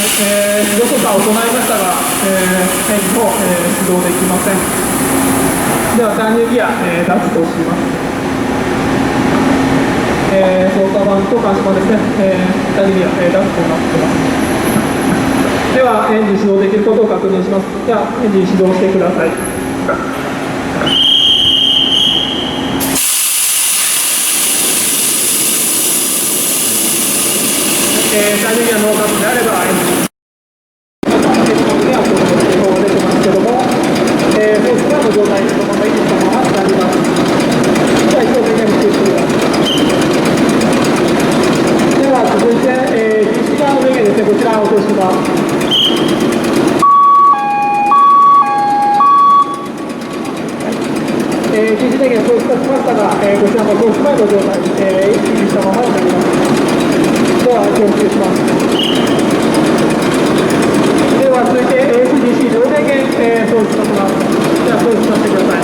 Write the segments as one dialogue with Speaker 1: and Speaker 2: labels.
Speaker 1: 動操作を行いましたが、変も、始動できません。では、参入ギア、脱とします。操作盤と監視板ですね、参入ギア、脱となっています。では、エンジン始動できることを確認します。では、エンジン始動してください。参入ギアノーカットであれば、エンジンの状態でそのまま維持したままになります。じゃあ、一応電源にしてください。では、続いて、DC 側の電源ですね、こちらを落とします。DC 電源送出しましたが、こちらも送出前の状態で、維持したままになります。では、供給します。では、続いて、AC/DC 両電源、送出させます。じゃあ、送出させてください。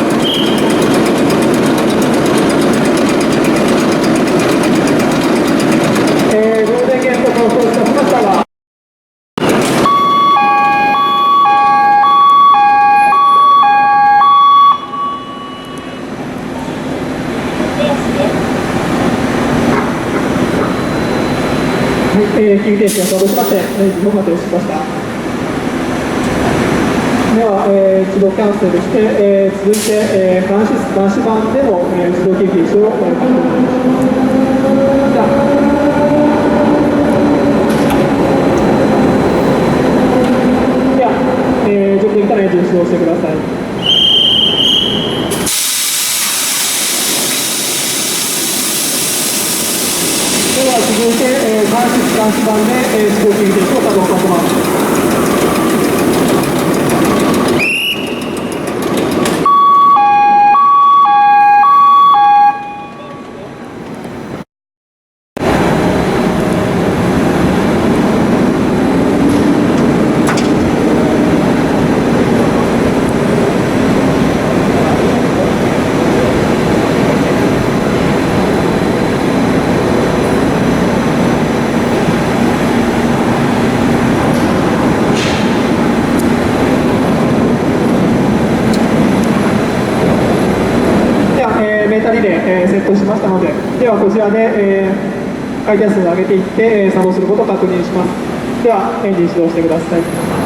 Speaker 1: 両電源とかを送出させましたが、緊急停止が作動しまして、エンジンを発動しました。では、自動キャンセルして、続いて、監視板での、自動緊急停止を確認します。じゃあ上空からエンジン始動してください。では続いて、監視板で、自動緊急停止を作動させます。メーターリレー、セットしましたので、ではこちらで、回転数を上げていって、作動することを確認します。ではエンジン始動してください。